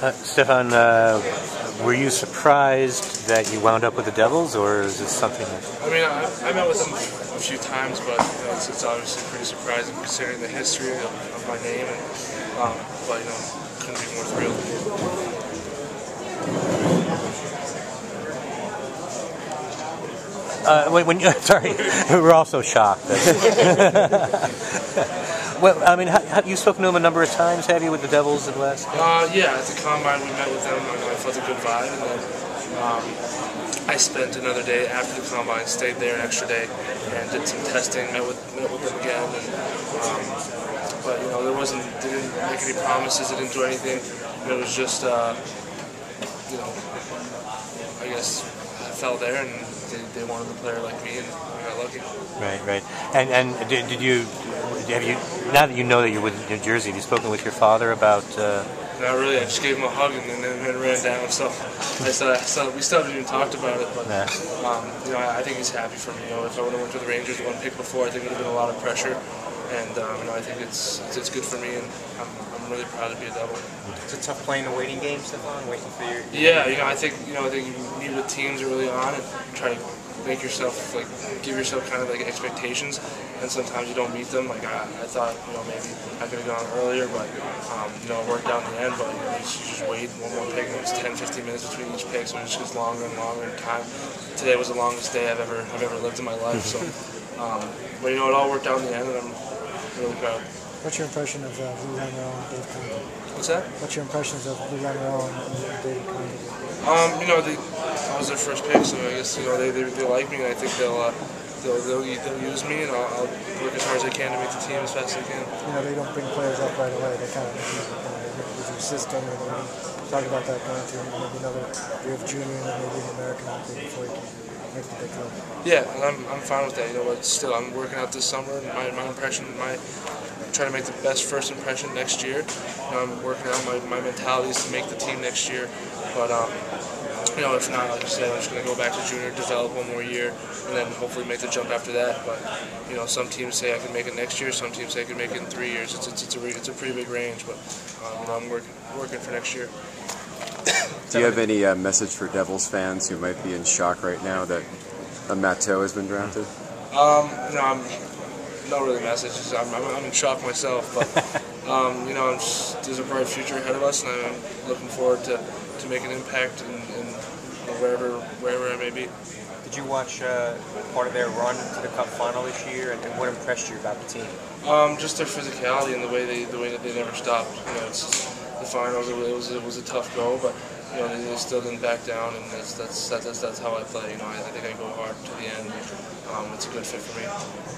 Stefan, were you surprised that you wound up with the Devils, or is this something that... I mean, I met with them a few times, but it's obviously pretty surprising considering the history of my name, and, but couldn't be more thrilled. Sorry, we're all so shocked. Well, I mean, have you spoken to him a number of times, have you, with the Devils in the last? Yeah, at the Combine we met with them, and I felt a good vibe, and then I spent another day after the Combine, stayed there an extra day, and did some testing, met with them again, and, but they didn't make any promises, they didn't do anything, it was just, I guess I fell there, and they wanted a player like me, and I got lucky. Right. And have you, now that you know that you're with New Jersey, have you spoken with your father about... Not really, I just gave him a hug and then ran down, so we still haven't even talked about it, but I think he's happy for me. If I would have went to the Rangers one pick before, I think it would have been a lot of pressure, and I think it's good for me, and I'm really proud to be a Devil. It's a tough playing the waiting game, Stefan, waiting for your... Yeah, I think you meet with teams early on and try to make yourself, give yourself kind of expectations, and sometimes you don't meet them. I thought, maybe I could have gone earlier, but, it worked out in the end, but you just wait one more pick, and it was 10-15 minutes between each pick, so it just gets longer and longer in time. Today was the longest day I've ever lived in my life, so, but it all worked out in the end, and I'm really proud. What's your impression of Lou Lamoriello and Dave Condon? What's that? What's your impressions of Lou Lamoriello and Dave Condon? I was their first pick, so I guess they like me, and I think they'll use me, and I'll work as hard as I can to make the team as fast as I can. They don't bring players up right away. They kind of use your system, and talk about that going through maybe another year of junior and then maybe an American hockey before you can make the big club. Yeah, and I'm fine with that. But still, I'm working out this summer, and my impression, trying to make the best first impression next year. I'm working out my mentality is to make the team next year, but if not, like I said, I'm just going to go back to junior, develop one more year, and then hopefully make the jump after that. But some teams say I can make it next year, some teams say I can make it in 3 years. It's a pretty big range, but I'm working for next year. Do you have any message for Devils fans who might be in shock right now that Matteau has been drafted? I'm not really messages. I'm in shock myself, but there's a bright future ahead of us, and I'm looking forward to make an impact in wherever I may be. Did you watch part of their run to the Cup final this year, and what impressed you about the team? Just their physicality and the way that they never stopped. It's the finals. It was a tough go, but they still didn't back down, and that's how I play. I think I go hard to the end. It's a good fit for me.